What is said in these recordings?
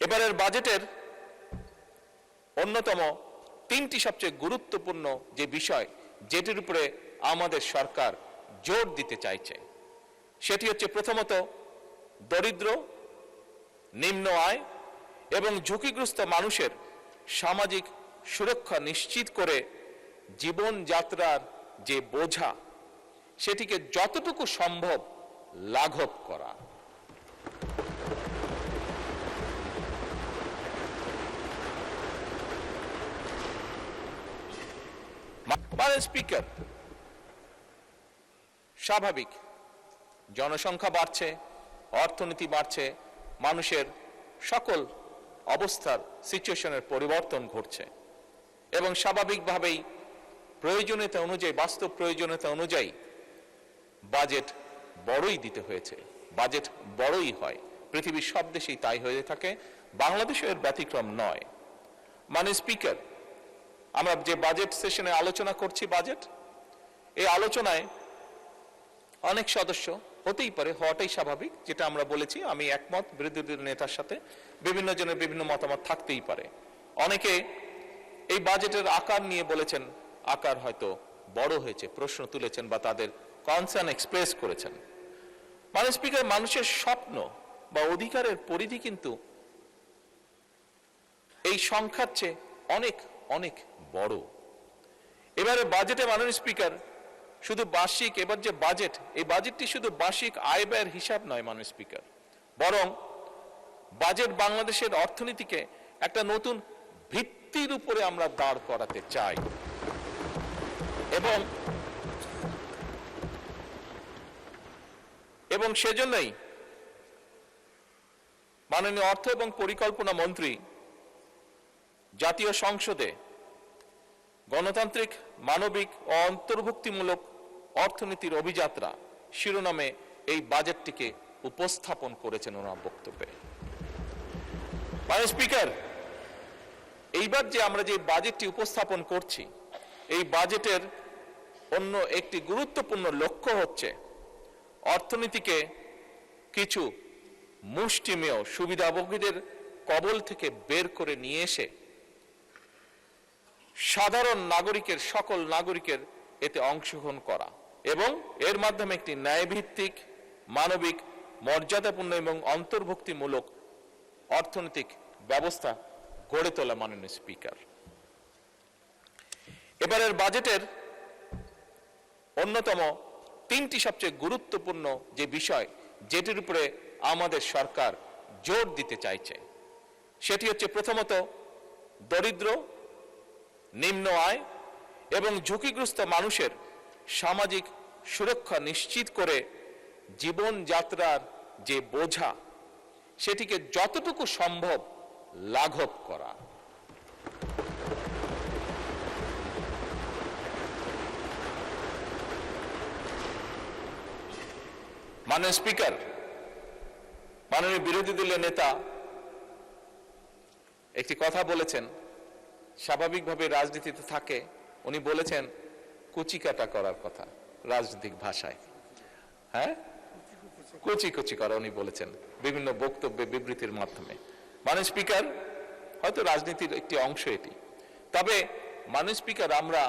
এবারের বাজেটের অন্যতম তিনটি সবচেয়ে গুরুত্বপূর্ণ যে বিষয় যেটির উপরে আমাদের সরকার জোর দিতে চাইছে সেটি হচ্ছে প্রথমত দরিদ্র, নিম্ন আয় এবং ঝুঁকিগ্রস্ত মানুষের সামাজিক সুরক্ষা নিশ্চিত করে জীবনযাত্রার যে বোঝা সেটিকে যতটুকু সম্ভব লাঘব করা। মাননীয় স্পিকার, স্বাভাবিক জনসংখ্যা বাড়ছে, অর্থনীতি বাড়ছে, মানুষের সকল অবস্থার সিচুয়েশনের পরিবর্তন ঘটছে এবং স্বাভাবিকভাবেই প্রয়োজনীয়তা অনুযায়ী, বাস্তব প্রয়োজনীয়তা অনুযায়ী বাজেট বড়ই দিতে হয়েছে। বাজেট বড়ই হয়, পৃথিবীর সব দেশেই তাই হয়ে থাকে, বাংলাদেশের ব্যতিক্রম নয়। মাননীয় স্পিকার, আমরা যে বাজেট সেশনে আলোচনা করছি বাজেট, এই আলোচনায় অনেক সদস্য হতেই পারে, হওয়াটাই স্বাভাবিক, যেটা আমরা বলেছি, আমি একমত বিরোধী দলের নেতার সাথে, বিভিন্ন জনের বিভিন্ন মতামত থাকতেই পারে। অনেকে এই বাজেটের আকার নিয়ে বলেছেন আকার হয়তো বড় হয়েছে, প্রশ্ন তুলেছেন বা তাদের কনসার্ন এক্সপ্রেস করেছেন। মাননীয় স্পিকার, মানুষের স্বপ্ন বা অধিকারের পরিধি কিন্তু এই সংখ্যার চেয়ে অনেক অনেক বড়। এবারে বাজেটে মাননীয় স্পিকার শুধু বার্ষিক, এবার যে বাজেট, এই বাজেটটি শুধু বার্ষিক আয় ব্যয়ের হিসাব নয় মাননীয় স্পিকার, বরং বাজেট বাংলাদেশের অর্থনীতিকে একটা নতুন ভিত্তির উপরে আমরা দাঁড় করাতে চাই এবং সেজন্যই মাননীয় অর্থ এবং পরিকল্পনা মন্ত্রী জাতীয় সংসদে গণতান্ত্রিক, মানবিক ও অন্তর্ভুক্তিমূলক অর্থনীতির অভিযাত্রা শিরোনামে এই বাজেটটিকে উপস্থাপন করেছেন ওনার বক্তব্যে। মাননীয় স্পিকার, এইবার যে আমরা যে বাজেটটি উপস্থাপন করছি, এই বাজেটের অন্য একটি গুরুত্বপূর্ণ লক্ষ্য হচ্ছে অর্থনীতিকে কিছু মুষ্টিমেয় সুবিধাভোগীদের কবল থেকে বের করে নিয়ে এসে সাধারণ নাগরিকের, সকল নাগরিকের এতে অংশগ্রহণ করা এবং এর মাধ্যমে একটি ন্যায়ভিত্তিক, মানবিক, মর্যাদাপূর্ণ এবং অন্তর্ভুক্তিমূলক অর্থনৈতিক ব্যবস্থা গড়ে তোলা। মাননীয় স্পিকার, এবারের বাজেটের অন্যতম তিনটি সবচেয়ে গুরুত্বপূর্ণ যে বিষয় যেটির উপরে আমাদের সরকার জোর দিতে চাইছে সেটি হচ্ছে প্রথমত দরিদ্র, নিম্ন আয় এবং ঝুঁকিগ্রস্ত মানুষের সামাজিক সুরক্ষা নিশ্চিত করে জীবনযাত্রার যে বোঝা সেটিকে যতটুকু সম্ভব লাঘব করা। মাননীয় স্পিকার, মাননীয় বিরোধী দলীয় নেতা একটি কথা বলেছেন, স্বাভাবিকভাবে রাজনীতিতে থাকে, উনি বলেছেন কুচিকাটা করার কথা রাজনৈতিক ভাষায়, হ্যাঁ, কুচি কুচি করা উনি বলেছেন বিভিন্ন বক্তব্যে, বিবৃতির মাধ্যমে। মাননীয় স্পিকার, হয়তো রাজনীতির একটি অংশ এটি, তবে মাননীয় স্পিকার, আমরা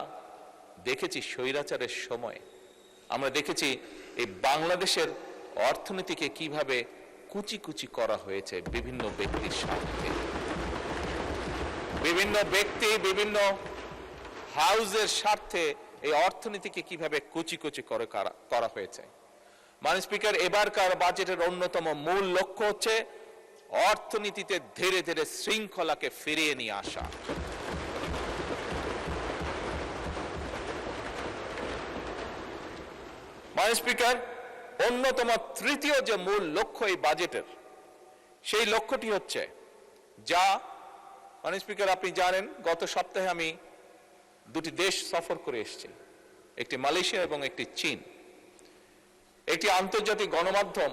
দেখেছি স্বৈরাচারের সময়, আমরা দেখেছি এই বাংলাদেশের অর্থনীতিকে কিভাবে কুচি কুচি করা হয়েছে বিভিন্ন ব্যক্তির স্বার্থে, বিভিন্ন ব্যক্তি, বিভিন্ন হাউজের স্বার্থে এই অর্থনীতিকে কিভাবে কুচি কুচি করে করা হয়েছে। মাননীয় স্পিকার, এবারকার বাজেটের অন্যতম মূল লক্ষ্য হচ্ছে অর্থনীতিতে ধীরে ধীরে শৃঙ্খলাকে ফিরিয়ে নিয়ে আসা। মাননীয় স্পিকার, অন্যতম তৃতীয় যে মূল লক্ষ্য এই বাজেটের, সেই লক্ষ্যটি হচ্ছে যা, মাননীয় স্পিকার, আপনি জানেন গত সপ্তাহে আমি দুটি দেশ সফর করে এসেছি, একটি মালয়েশিয়া এবং একটি চীন। একটি আন্তর্জাতিক গণমাধ্যম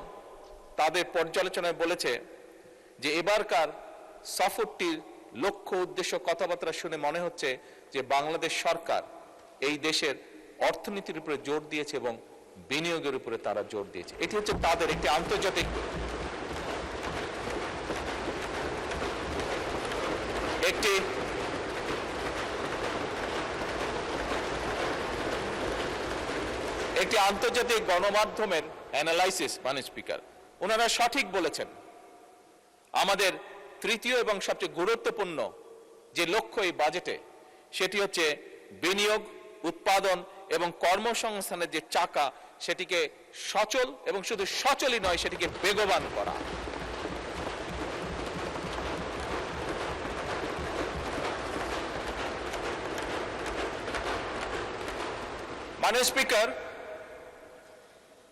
তাদের পর্যালোচনায় বলেছে যে এবারকার সফরটির লক্ষ্য, উদ্দেশ্য, কথাবার্তা শুনে মনে হচ্ছে যে বাংলাদেশ সরকার এই দেশের অর্থনীতির উপরে জোর দিয়েছে এবং বিনিয়োগের উপরে তারা জোর দিয়েছে। এটি হচ্ছে তাদের একটি আন্তর্জাতিক একটি আন্তর্জাতিক গণমাধ্যমের অ্যানালাইসিস, মাননীয় স্পিকার, ওনারা সঠিক বলেছেন, আমাদের তৃতীয় এবং সবচেয়ে গুরুত্বপূর্ণ যে লক্ষ্য এই বাজেটে, সেটি হচ্ছে বিনিয়োগ, উৎপাদন এবং কর্মসংস্থানের যে চাকা, সেটিকে সচল এবং শুধু সচলই নয়, সেটিকে বেগবান করা। মাননীয় স্পিকার,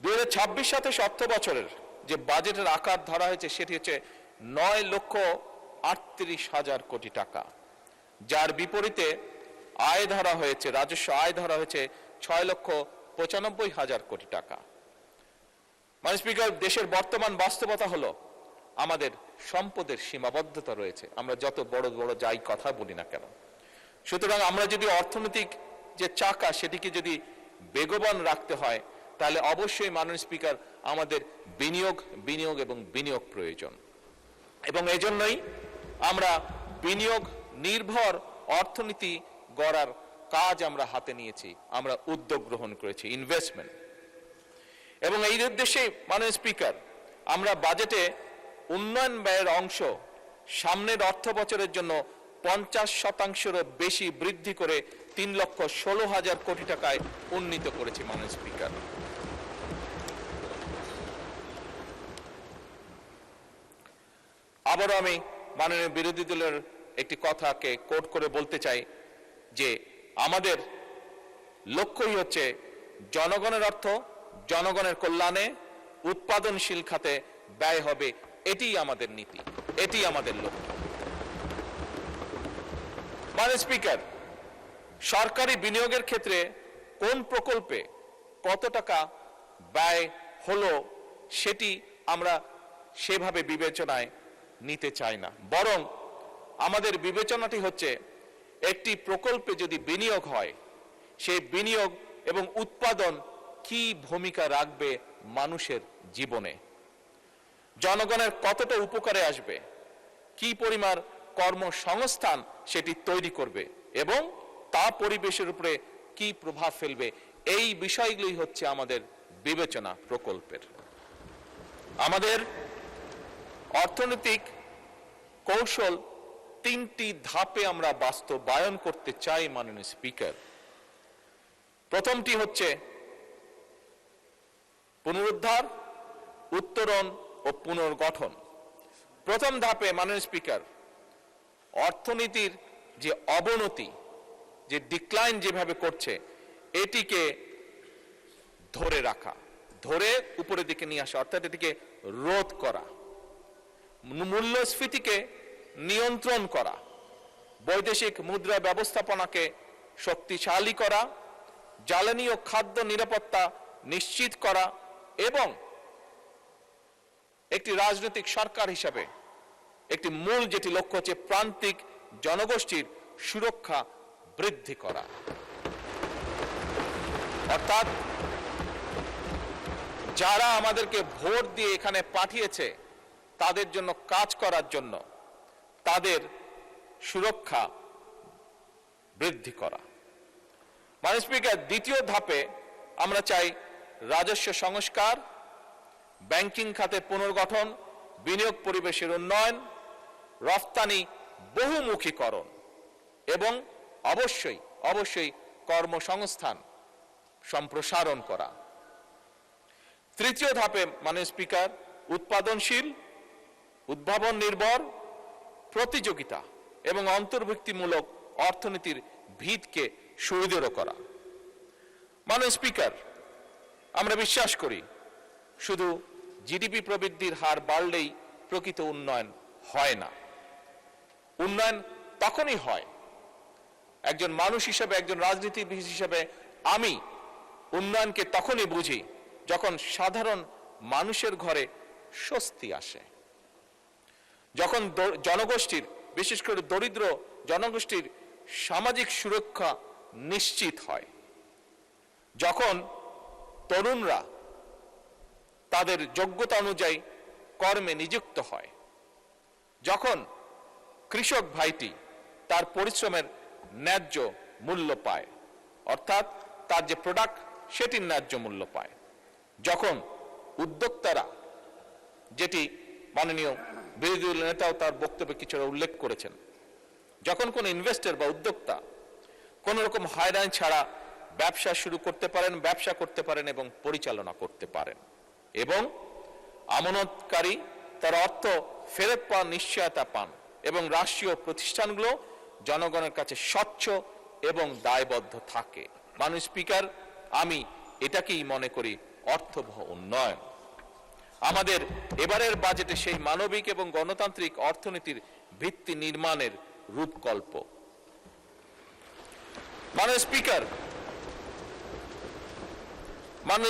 2026-27 অর্থ বছরের যে বাজেটের আকার ধরা হয়েছে সেটি হচ্ছে 9,38,000 কোটি টাকা, যার বিপরীতে আয় ধরা হয়েছে, রাজস্ব আয় ধরা হয়েছে 6,95,000 কোটি টাকা। মাননীয় স্পিকার, দেশের বর্তমান বাস্তবতা হলো আমাদের সম্পদের সীমাবদ্ধতা রয়েছে, আমরা যত বড় বড় যাই কথা বলি না কেন। সুতরাং আমরা যদি অর্থনৈতিক যে চাকা সেটিকে যদি বেগবান রাখতে হয়, তাহলে অবশ্যই মাননীয় স্পিকার আমাদের বিনিয়োগ এবং বিনিয়োগ প্রয়োজন, এবং এজন্যই আমরা বিনিয়োগ নির্ভর অর্থনীতি গড়ার কাজ আমরা হাতে নিয়েছি, আমরা উদ্যোগ গ্রহণ করেছি, ইনভেস্টমেন্ট। এবং এই উদ্দেশ্যে মাননীয় স্পিকার, আমরা বাজেটে উন্নয়ন ব্যয়ের অংশ সামনের অর্থ বছরের জন্য 50%-এরও বেশি বৃদ্ধি করে 3,16,000 কোটি টাকায় উন্নীত করেছি। মাননীয় স্পিকার, আবারও আমি মাননীয় বিরোধী দলের একটি কথাকে কোট করে বলতে চাই যে আমাদের লক্ষ্যই হচ্ছে জনগণের অর্থ জনগণের কল্যাণে, উৎপাদনশীল খাতে ব্যয় হবে, এটিই আমাদের নীতি, এটি আমাদের লক্ষ্য। মাননীয় স্পিকার, সরকারি বিনিয়োগের ক্ষেত্রে কোন প্রকল্পে কত টাকা ব্যয় হলো সেটি আমরা সেভাবে বিবেচনায় নিতে চাই না, বরং আমাদের বিবেচনাটি হচ্ছে একটি প্রকল্পে যদি বিনিয়োগ হয়, সেই বিনিয়োগ এবং উৎপাদন কি ভূমিকা রাখবে মানুষের জীবনে, জনগণের কতটা উপকারে আসবে, কি পরিমাণ কর্মসংস্থান সেটি তৈরি করবে এবং তা পরিবেশের উপরে কি প্রভাব ফেলবে, এই বিষয়গুলি হচ্ছে আমাদের বিবেচনা প্রকল্পের। আমাদের অর্থনৈতিক কৌশল 3টি ধাপে আমরা বাস্তবায়ন করতে চাই। মাননীয় স্পিকার, প্রথমটি হচ্ছে পুনরুদ্ধার, উত্তরণ ও পুনর্গঠন। প্রথম ধাপে মাননীয় স্পিকার, অর্থনীতির যে অবনতি, যে ডিক্লাইন যেভাবে করছে, এটিকে ধরে রাখা, ধরে উপরের দিকে নিয়ে আসা, অর্থাৎ এটিকে রোধ করা, মূল্যস্ফীতিকে নিয়ন্ত্রণ করা, বৈদেশিক মুদ্রা ব্যবস্থাপনাকে শক্তিশালী করা, জ্বালানি ও খাদ্য নিরাপত্তা নিশ্চিত করা এবং একটি রাজনৈতিক সরকার হিসাবে একটি মূল যেটি লক্ষ্য হচ্ছে প্রান্তিক জনগোষ্ঠীর সুরক্ষা বৃদ্ধি করা। অর্থাৎ যারা আমাদেরকে ভোট দিয়ে এখানে পাঠিয়েছে তাদের জন্য কাজ করার জন্য তাদের সুরক্ষা বৃদ্ধি করা। মাননীয় স্পিকার, দ্বিতীয় ধাপে আমরা চাই রাজস্ব সংস্কার, ব্যাংকিং খাতের পুনর্গঠন, বিনিয়োগ পরিবেশের উন্নয়ন, রফতানি বহুমুখীকরণ এবং অবশ্যই কর্মসংস্থান সম্প্রসারণ করা। তৃতীয় ধাপে মাননীয় স্পিকার, উৎপাদনশীল, উদ্ভাবন নির্ভর, প্রতিযোগিতা এবং অন্তর্ভুক্তিমূলক অর্থনীতির ভিতকে সুদৃঢ় করা। মাননীয় স্পিকার, আমরা বিশ্বাস করি শুধু জিডিপি প্রবৃদ্ধির হার বাড়লেই প্রকৃত উন্নয়ন হয় না। উন্নয়ন তখনই হয়, একজন মানুষ হিসেবে, একজন রাজনীতিবিদ হিসেবে আমি উন্নয়নকে তখনই বুঝি যখন সাধারণ মানুষের ঘরে স্বস্তি আসে, যখন জনগোষ্ঠীর, বিশেষ করে দরিদ্র জনগোষ্ঠীর সামাজিক সুরক্ষা নিশ্চিত হয়, যখন তরুণরা তাদের যোগ্যতা অনুযায়ী কর্মে নিযুক্ত হয়, যখন কৃষক ভাইটি তার পরিশ্রমের ন্যায্য মূল্য পায়, অর্থাৎ তার যে প্রোডাক্ট সেটির ন্যায্য মূল্য পায়। যখন উদ্যোক্তারা, যেটি মাননীয় বিরোধী দলের নেতাও তার বক্তব্যে কিছুটা উল্লেখ করেছেন, যখন কোন ইনভেস্টর বা উদ্যোক্তা কোন রকম হয়রানি ছাড়া ব্যবসা শুরু করতে পারেন, ব্যবসা করতে পারেন এবং পরিচালনা করতে পারেন, এবং আমানতকারী তার অর্থ ফেরত পাওয়ার নিশ্চয়তা পান, এবং রাষ্ট্রীয় প্রতিষ্ঠানগুলো জনগণের কাছে স্বচ্ছ এবং দায়বদ্ধ থাকে। মাননীয় স্পিকার, আমি এটাকেই মনে করি অর্থবহ উন্নয়ন। আমাদের এবারের বাজেটে সেই মানবিক এবং গণতান্ত্রিক অর্থনীতির ভিত্তি নির্মাণের রূপকল্প। মাননীয়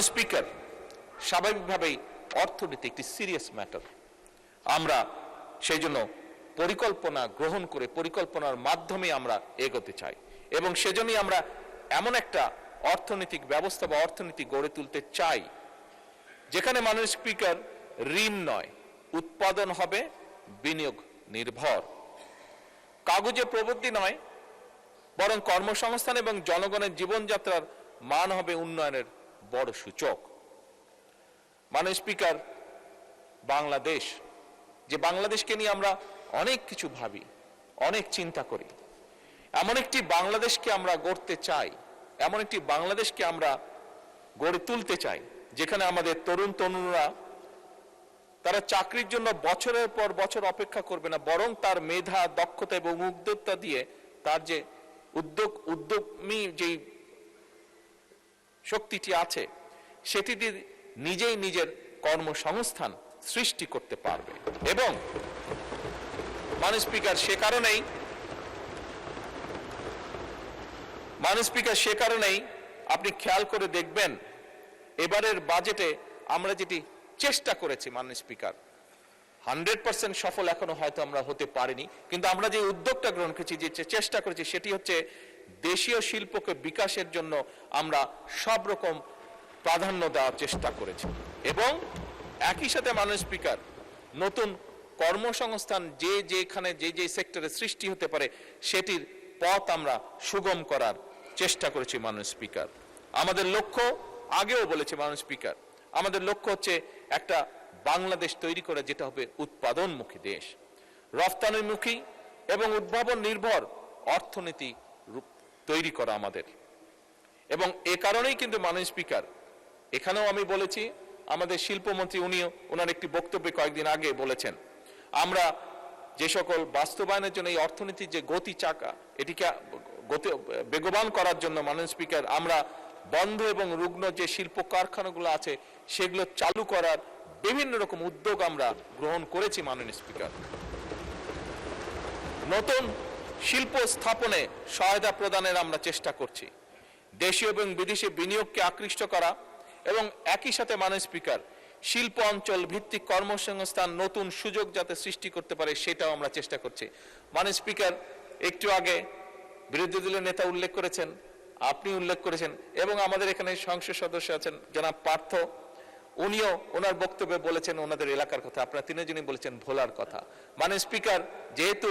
স্পিকার, স্বাভাবিকভাবেই অর্থনীতি একটি সিরিয়াস ম্যাটার। আমরা সেই জন্য পরিকল্পনা গ্রহণ করে পরিকল্পনার মাধ্যমে আমরা এগোতে চাই, এবং সেজন্যই আমরা এমন একটা অর্থনৈতিক ব্যবস্থা বা অর্থনীতি গড়ে তুলতে চাই যেখানে মাননীয় স্পিকার ঋণ নয়, উৎপাদন হবে বিনিয়োগ নির্ভর, কাগজে প্রবৃদ্ধি নয় বরং কর্মসংস্থান এবং জনগণের জীবনযাত্রার মান হবে উন্নয়নের বড় সূচক। মাননীয় স্পিকার, বাংলাদেশ, যে বাংলাদেশকে নিয়ে আমরা অনেক কিছু ভাবি, অনেক চিন্তা করি, এমন একটি বাংলাদেশকে আমরা গড়তে চাই, এমন একটি বাংলাদেশকে আমরা গড়ে তুলতে চাই যেখানে আমাদের তরুণ তরুণরা তারা চাকরির জন্য বছরের পর বছর অপেক্ষা করবে না, বরং তার মেধা, দক্ষতা এবং উদ্যোক্তা দিয়ে তার যে উদ্যমী যে শক্তিটি আছে সেটি দিয়ে নিজেই নিজের কর্মসংস্থান সৃষ্টি করতে পারবে। এবং মাননীয় স্পিকার, সে কারণেই আপনি খেয়াল করে দেখবেন এবারের বাজেটে আমরা যেটি চেষ্টা করেছি, মাননীয় স্পিকার, 100% সফল এখনো হয়তো আমরা হতে পারিনি, কিন্তু আমরা যে উদ্যোগটা গ্রহণ করেছি, যে চেষ্টা করেছি, সেটি হচ্ছে দেশীয় শিল্পকে বিকাশের জন্য আমরা সব রকম প্রাধান্য দেওয়ার চেষ্টা করেছি, এবং একই সাথে মাননীয় স্পিকার নতুন কর্মসংস্থান যেখানে যে সেক্টরে সৃষ্টি হতে পারে সেটির পথ আমরা সুগম করার চেষ্টা করেছি। মাননীয় স্পিকার, আমাদের লক্ষ্য, আগেও বলেছি মাননীয় স্পিকার, আমাদের লক্ষ্য হচ্ছে একটা বাংলাদেশ তৈরি করা যেটা হবে উৎপাদনমুখী দেশ, রফতানিমুখী এবং উদ্ভাবন নির্ভর অর্থনীতি তৈরি করা আমাদের। এবং এ কারণেই কিন্তু মাননীয় স্পিকার, এখানেও আমি বলেছি, আমাদের শিল্পমন্ত্রী ওনার একটি বক্তব্যে কয়েকদিন আগে বলেছেন, আমরা যে সকল বাস্তবায়নের জন্য এই অর্থনীতির যে গতি চাকা, এটিকে বেগবান করার জন্য মাননীয় স্পিকার আমরা বন্ধ এবং রুগ্ন যে শিল্প কারখানাগুলো আছে সেগুলো চালু করার বিভিন্ন রকম উদ্যোগ আমরা গ্রহণ করেছি। মাননীয় স্পিকার, নতুন শিল্প স্থাপনে সহায়তা প্রদানের আমরা চেষ্টা করছি, দেশীয় এবং বিদেশি বিনিয়োগকে আকৃষ্ট করা, এবং একই সাথে মাননীয় স্পিকার শিল্প অঞ্চল ভিত্তিক কর্মসংস্থান নতুন সুযোগ যাতে সৃষ্টি করতে পারে সেটাও আমরা চেষ্টা করছি। মাননীয় স্পিকার, একটু আগে বিরোধী দলের নেতা উল্লেখ করেছেন, আপনি উল্লেখ করেছেন, এবং আমাদের এখানে সংসদ সদস্য আছেন জনাব পার্থ, উনিও ওনার বক্তব্যে বলেছেন ওনাদের এলাকার কথা, আপনারা তিনজনই বলেছেন ভোলার কথা। মাননীয় স্পিকার, যেহেতু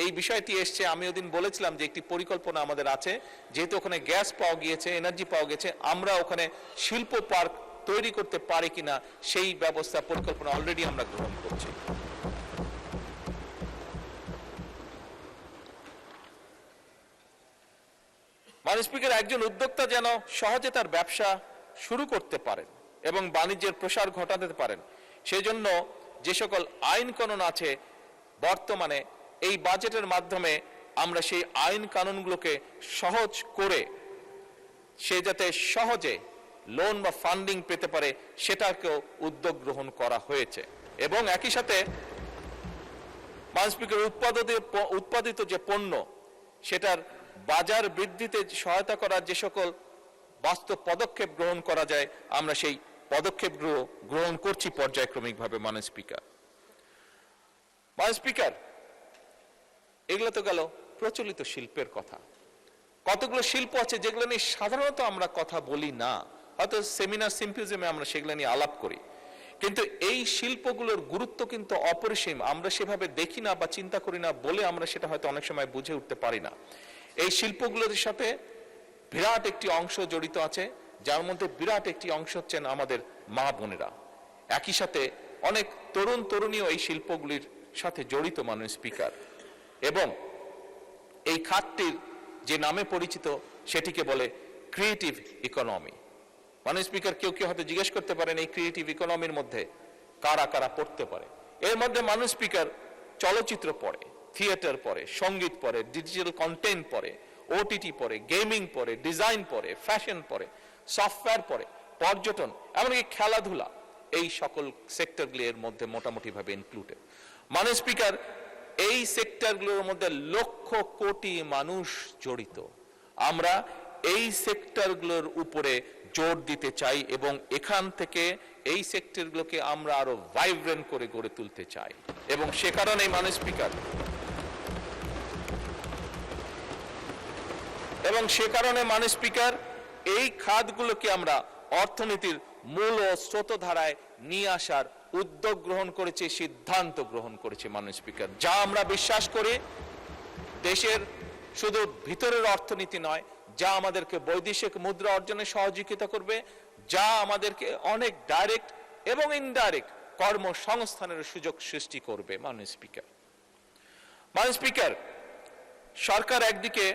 এই বিষয়টি এসছে, আমি ওদিন বলেছিলাম যে একটি পরিকল্পনা আমাদের আছে, যেহেতু ওখানে গ্যাস পাওয়া গিয়েছে, এনার্জি পাওয়া গেছে, আমরা ওখানে শিল্প পার্ক তৈরি করতে পারি কিনা সেই ব্যবস্থা পরিকল্পনা অলরেডি আমরা গ্রহণ করছি। মাননীয় স্পিকার, একজন উদ্যোক্তা যেন সহজে তার ব্যবসা শুরু করতে পারেন এবং বাণিজ্যের প্রসার ঘটাতে পারেন, সেজন্য যে সকল আইন কানুন আছে বর্তমানে এই বাজেটের মাধ্যমে আমরা সেই আইন কানুনগুলোকে সহজ করে সে যাতে সহজে লোন বা ফান্ডিং পেতে পারে সেটাকেও উদ্যোগ গ্রহণ করা হয়েছে। এবং একই সাথে মাননীয় স্পিকার, উৎপাদিত যে পণ্য সেটার বাজার বৃদ্ধিতে সহায়তা করার যে সকল বাস্তব পদক্ষেপ গ্রহণ করা যায় আমরা সেই পদক্ষেপগুলো গ্রহণ করছি পর্যায়ক্রমিকভাবে। মাননীয় স্পিকার, এগুলো তো গেল প্রচলিত শিল্পের কথা। কতগুলো শিল্প আছে যেগুলো নিয়ে সাধারণত আমরা কথা বলি না, হয়তো সেমিনার সিম্পোজিয়ামে আমরা সেগুলো নিয়ে আলাপ করি, কিন্তু এই শিল্পগুলোর গুরুত্ব কিন্তু অপরিসীম, আমরা সেভাবে দেখি না বা চিন্তা করি না বলে আমরা সেটা হয়তো অনেক সময় বুঝে উঠতে পারি না। এই শিল্পগুলোর সাথে বিরাট একটি অংশ জড়িত আছে, যার মধ্যে বিরাট একটি অংশ হচ্ছেন আমাদের মা বোনেরা। একই সাথে অনেক তরুণ তরুণীও এই শিল্পগুলির সাথে জড়িত মাননীয় স্পিকার, এবং এই খাতটির যে নামে পরিচিত সেটিকে বলে ক্রিয়েটিভ ইকোনমি। মাননীয় স্পিকার, কেউ কেউ হয়তো জিজ্ঞেস করতে পারেন এই ক্রিয়েটিভ ইকোনমির মধ্যে কারা কারা পড়তে পারে। এর মধ্যে মাননীয় স্পিকার চলচ্চিত্র পড়ে, থিয়েটার পড়ে, সঙ্গীত পড়ে, ডিজিটাল কন্টেন্ট পড়ে, ওটিটি পড়ে, গেমিং পড়ে, ডিজাইন পড়ে, ফ্যাশন পড়ে, সফটওয়্যার পড়ে, পর্যটন, এমনকি খেলাধুলা, এই সকল সেক্টরগুলি এর মধ্যে মোটামুটি ভাবে ইনক্লুডেড। মাননীয় স্পিকার, এই সেক্টরগুলোর মধ্যে লক্ষ কোটি মানুষ জড়িত। আমরা এই সেক্টরগুলোর উপরে জোর দিতে চাই এবং এখান থেকে এই সেক্টরগুলোকে আমরা আরো ভাইব্রেন্ট করে গড়ে তুলতে চাই। এবং সে কারণে মাননীয় স্পিকার, এই খাতগুলোকে আমরা অর্থনীতির মূল ও স্রোতধারায় নিয়ে আসার উদ্যোগ গ্রহণ করেছে, সিদ্ধান্ত গ্রহণ করেছে মাননীয় স্পিকার, যা আমরা বিশ্বাস করি দেশের শুধু ভিতরের অর্থনীতি নয়, যা আমাদেরকে বৈদেশিক মুদ্রা অর্জনে সহযোগিতা করবে, যা আমাদেরকে অনেক ডাইরেক্ট এবং ইনডাইরেক্ট কর্মসংস্থানের সুযোগ সৃষ্টি করবে। মাননীয় স্পিকার, সরকার একদিকে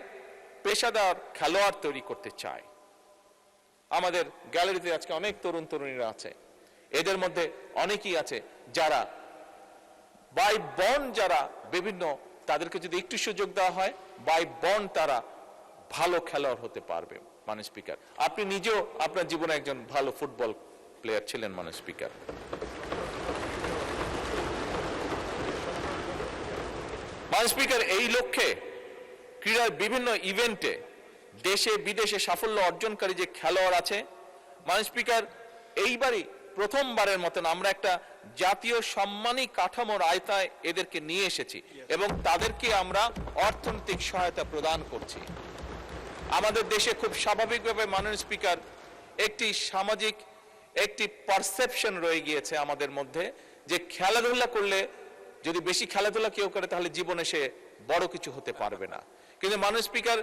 পেশাদার খেলোয়াড় তৈরি করতে চায়। আমাদের গ্যালারিতে আজকে অনেক তরুণ তরুণীরা আছে, এদের মধ্যে অনেকেই আছে যারা বাই বন্ড, যারা বিভিন্ন, তাদেরকে যদি একটু সুযোগ দেওয়া হয় বাই বন্ড তারা ভালো খেলোয়াড় হতে পারবে। মাননীয় স্পিকার, আপনি নিজেও আপনার জীবনে একজন ভালো ফুটবল প্লেয়ার ছিলেন। মাননীয় স্পিকার, এই লক্ষ্যে ক্রীড়ার বিভিন্ন ইভেন্টে দেশে বিদেশে সাফল্য অর্জনকারী যে খেলোয়াড় আছে, মাননীয় স্পিকার, এইবারই প্রথমবারের মতন আমরা একটা জাতীয় সম্মানী কাঠামোর আয়তায় এদেরকে নিয়ে এসেছি এবং তাদেরকে আমরা অর্থনৈতিক সহায়তা প্রদান করছি। আমাদের দেশে খুব স্বাভাবিকভাবে মাননীয় স্পিকার একটি সামাজিক একটি পারসেপশন রয়ে গিয়েছে আমাদের মধ্যে, যে খেলাধুলা করলে, যদি বেশি খেলাধুলা কেউ করে তাহলে জীবনে সে বড় কিছু হতে পারবে না। কিন্তু মাননীয় স্পিকার,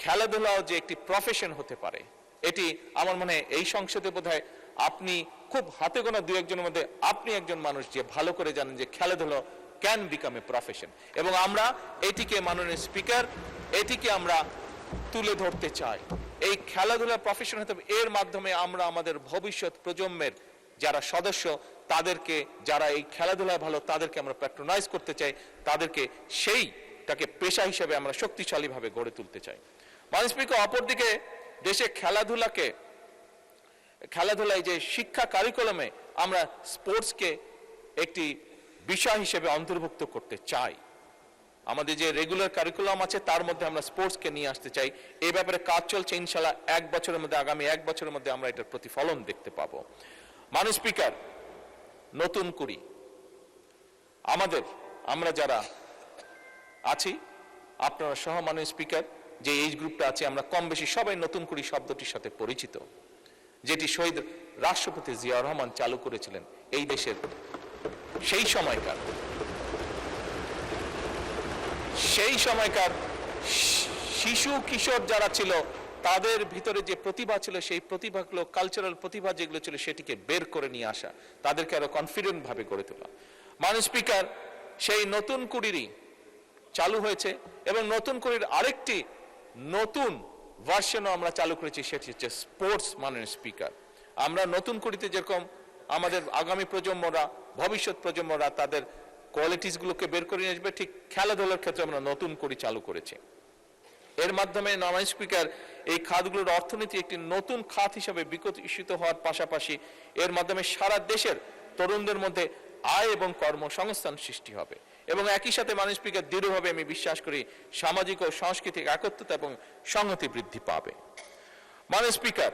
খেলাধুলাও যে একটি প্রফেশন হতে পারে, এটি আমার মনে হয় এই সংসদে বোধহয় আপনি খুব হাতে গোনা দু একজনের মধ্যে আপনি একজন মানুষ যে ভালো করে জানেন যে খেলাধুলা ক্যান বিকাম এ প্রফেশন, এবং আমরা এটিকে মাননীয় স্পিকার, এটিকে আমরা তুলে ধরতে চাই। এই খেলাধুলা প্রফেশন হতে হবে, এর মাধ্যমে আমরা আমাদের ভবিষ্যৎ প্রজন্মের যারা সদস্য তাদেরকে, যারা এই খেলাধুলায় ভালো তাদেরকে আমরা প্যাট্রোনাইজ করতে চাই, তাদেরকে সেইটাকে পেশা হিসেবে আমরা শক্তিশালীভাবে গড়ে তুলতে চাই। মাননীয় স্পিকার, অপরদিকে দেশে খেলাধুলায় যে শিক্ষা কারিকুলামে আমরা স্পোর্টসকে একটি বিষয় হিসেবে অন্তর্ভুক্ত করতে চাই। আমাদের যে রেগুলার কারিকুলাম আছে তার মধ্যে আমরা স্পোর্টসকে নিয়ে আসতে চাই। এই ব্যাপারে কাজ চলছে, ইনশাআল্লাহ আগামী এক বছরের মধ্যে আমরা এটার প্রতিফলন দেখতে পাবো। মাননীয় স্পিকার, নতুন করি আমরা যারা আছি, আপনারা সহ মাননীয় স্পিকার, যে এজ গ্রুপটা আছে আমরা কম বেশি সবাই নতুন করি শব্দটির সাথে পরিচিত, যেটি শহীদ রাষ্ট্রপতি জিয়াউর রহমান চালু করেছিলেন এই দেশের সেই সময়কার শিশু কিশোর যারা ছিল তাদের ভিতরে যে প্রতিভা ছিল, সেই প্রতিভাগুলো, কালচারাল প্রতিভা যেগুলো ছিল সেটিকে বের করে নিয়ে আসা, তাদেরকে আরো কনফিডেন্ট ভাবে গড়ে তোলা। মাননীয় স্পিকার, সেই নতুন কুড়িরই চালু হয়েছে এবং নতুন কুড়ির আরেকটি নতুন ভার্সনও আমরা চালু করেছি, সেটি হচ্ছে স্পোর্টস। মাননীয় স্পিকার, আমরা নতুন কুড়িতে যেরকম আমাদের আগামী প্রজন্মরা, ভবিষ্যৎ প্রজন্মরা তাদের কোয়ালিটিস গুলোকে বের করে নিয়ে আসবে, ঠিক খেলাধুলার ক্ষেত্রে আমরা নতুন কুড়ি চালু করেছি। এর মাধ্যমে মাননীয় স্পিকার, এই খাতগুলোর অর্থনীতি একটি নতুন খাত হিসেবে বিকশিত হওয়ার পাশাপাশি এর মাধ্যমে সারা দেশের তরুণদের মধ্যে আয় এবং কর্মসংস্থান সৃষ্টি হবে এবং একই সাথে মাননীয় স্পিকার, দৃঢ়ভাবে আমি বিশ্বাস করি সামাজিক ও সাংস্কৃতিক একত্রতা এবং সংহতি বৃদ্ধি পাবে। মাননীয় স্পিকার,